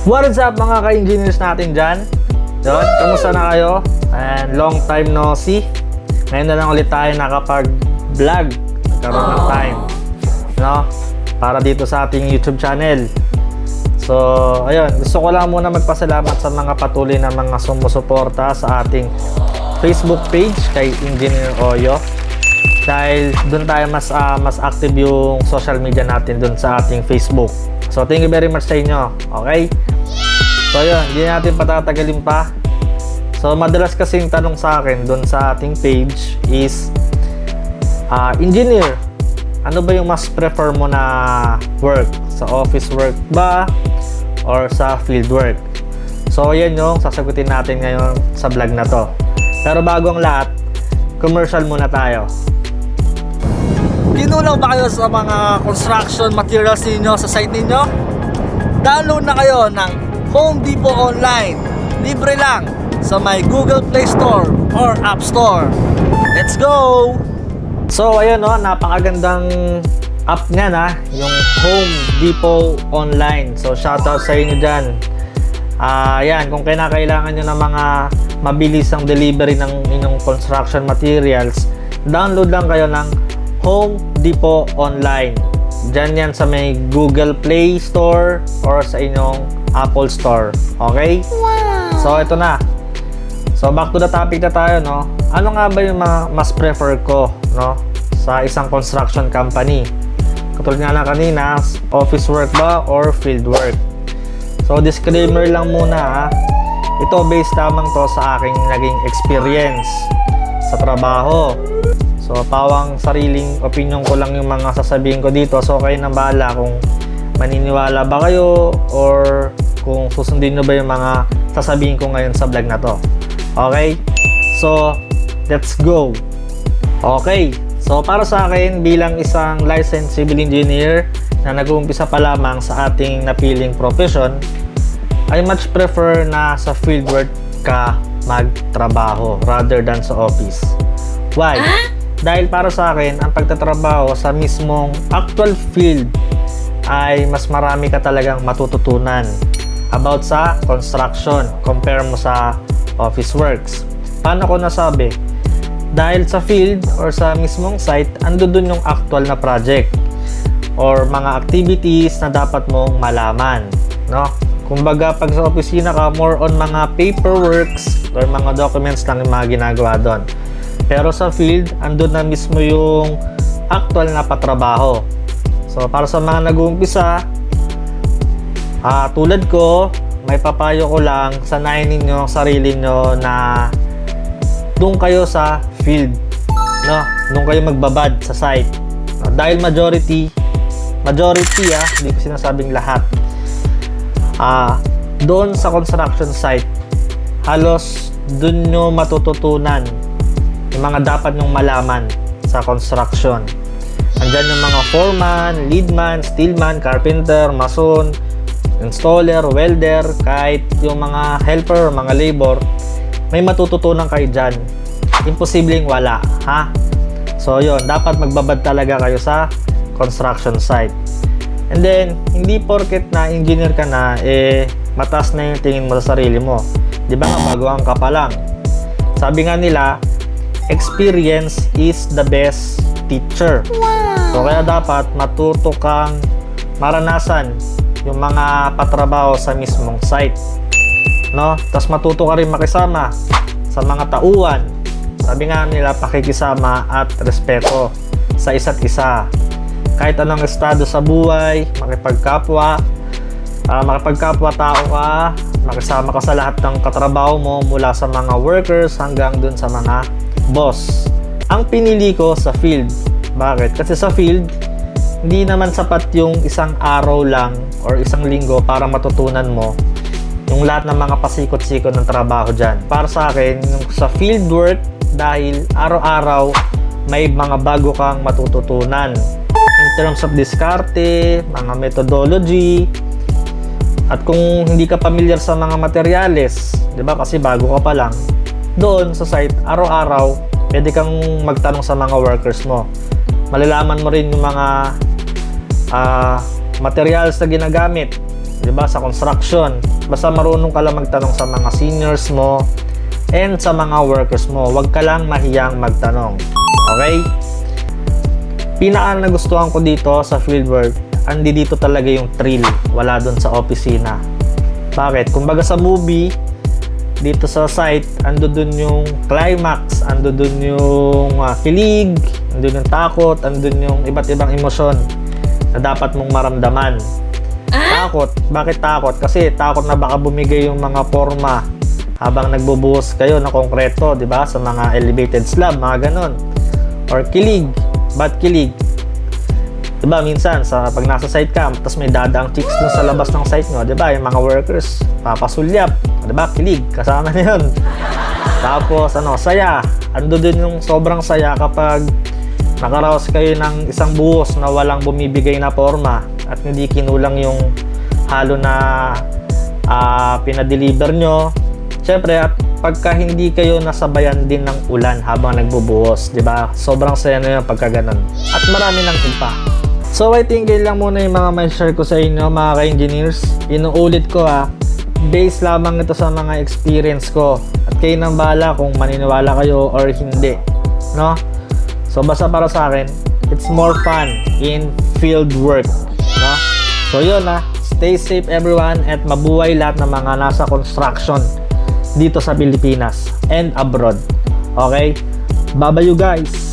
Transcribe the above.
What is up mga ka-engineers natin dyan? Yun, kamusta na kayo? And long time no see. Ngayon na lang ulit tayo nakapag-vlog. Nagkaroon ng time, no? Para dito sa ating YouTube channel. So, ayun, gusto ko lang muna magpasalamat sa mga patuloy na mga sumusuporta sa ating Facebook page kay Engineer Oyo. Dahil doon tayo mas active yung social media natin doon sa ating Facebook. So, thank you very much sa inyo. Okay? So, yun. Hindi natin patatagalin pa. So, madalas kasing tanong sa akin doon sa ating page is, Engineer, ano ba yung mas prefer mo na work? Sa office work ba? Or sa field work? So, yan yung sasagutin natin ngayon sa vlog na to. Pero bago ang lahat, commercial muna tayo. Kinulang ba kayo sa mga construction materials ninyo sa site ninyo? Download na kayo ng Home Depot Online. Libre lang sa may Google Play Store or App Store. Let's go! So ayun no, napakagandang app niya na, yung Home Depot Online. So shoutout sa inyo dyan. Yan, kung kinakailangan nyo ng mga mabilisang delivery ng inyong construction materials, download lang kayo ng Home Depot Online. Diyan yan sa may Google Play Store or sa inyong Apple Store. Okay? Wow! So, ito na. So, back to the topic na tayo, no? Ano nga ba yung mas prefer ko, no? Sa isang construction company? Katulad nga na kanina, office work ba or field work? So, disclaimer lang muna, ha? Ito based lamang to sa aking naging experience sa trabaho. So, pawang sariling opinion ko lang yung mga sasabihin ko dito. So, kayo na bahala kung maniniwala ba kayo or kung susundin nyo ba yung mga sasabihin ko ngayon sa vlog na to. Okay? So, let's go! Okay. So, para sa akin, bilang isang licensed civil engineer na nag-uumpisa pa lamang sa ating napiling profession, I much prefer na sa fieldwork ka magtrabaho rather than sa office. Why? Dahil para sa akin, ang pagtatrabaho sa mismong actual field ay mas marami ka talagang matututunan about sa construction compare mo sa office works. Paano ko nasabi? Dahil sa field or sa mismong site, ando dun yung actual na project or mga activities na dapat mong malaman, no? Kumbaga, pag sa opisina ka, more on mga paperworks or mga documents lang yung mga ginagawa doon. Pero sa field, andun na mismo yung actual na patrabaho. So, para sa mga nag-uumpisa, tulad ko, may papayo ko lang, sanayin ninyo ang sarili nyo na doon kayo sa field, no? Doon kayo magbabad sa site. No? Dahil majority, hindi ko sinasabing lahat, doon sa construction site, halos doon nyo matututunan yung mga dapat nyong malaman sa construction. Andyan yung mga foreman, leadman, steelman, carpenter, mason, installer, welder, kahit yung mga helper, mga labor, may matututunan kayo dyan. Imposibleng wala, ha? So yun, dapat magbabad talaga kayo sa construction site. And then, hindi porket na engineer ka na, mataas na yung tingin mo sa sarili mo. Di ba nga, baguhan ka pa lang. Sabi nga nila, experience is the best teacher. Wow. So kaya dapat matuto kang maranasan yung mga patrabaho sa mismong site, no? Tapos matuto ka rin makisama sa mga tauhan. Sabi nga nila, pakikisama at respeto sa isa't isa. Kahit anong estado sa buhay, makipagkapwa tao ka, makisama ka sa lahat ng katrabaho mo, mula sa mga workers hanggang dun sa mga boss. Ang pinili ko sa field. Bakit? Kasi sa field, hindi naman sapat yung isang araw lang or isang linggo para matutunan mo yung lahat ng mga pasikot-sikot ng trabaho dyan. Para sa akin, yung sa field work, dahil araw-araw may mga bago kang matututunan in terms of diskarte, mga methodology, at kung hindi ka familiar sa mga materyales, di ba, kasi bago ka pa lang, doon sa site, araw-araw, pwede kang magtanong sa mga workers mo. Malalaman mo rin yung mga materials na ginagamit, 'di ba, sa construction. Basta marunong ka lang magtanong sa mga seniors mo and sa mga workers mo. Huwag ka lang mahiyang magtanong. Okay? Pinaka nagustuhan ko dito sa fieldwork, andi dito talaga yung thrill. Wala dun sa opisina. Bakit? Kumbaga sa movie, dito sa site, ando dun yung climax, ando dun yung kilig, ando yung takot, ando yung iba't ibang emosyon na dapat mong maramdaman. Takot. Bakit takot? Kasi takot na baka bumigay yung mga forma habang nagbubuhos kayo ng konkreto, di ba? Sa mga elevated slab, mga ganon. Or kilig. Ba't kilig? Di ba, minsan, pag nasa site ka, tapos may dadaang chicks dun sa labas ng site nyo, di ba? Yung mga workers, papasulyap. Di ba? Kilig. Kasama na yun. Tapos, saya. Ando din yung sobrang saya kapag nakaraos kayo ng isang buhos na walang bumibigay na forma at hindi kinulang yung halo na pinadeliver nyo. Siyempre, at pagka hindi kayo nasabayan din ng ulan habang nagbubuhos, di ba? Sobrang saya na yun pagka ganun. At marami nang iba. So, I think yun lang muna yung mga may share ko sa inyo, mga ka-engineers. Inuulit ko base lamang ito sa mga experience ko. At kayo nang bahala kung maniniwala kayo or hindi. No? So, basta para sa akin, it's more fun in field work. No? So, yun stay safe everyone at mabuhay lahat ng mga nasa construction dito sa Pilipinas and abroad. Okay? Bye-bye you guys!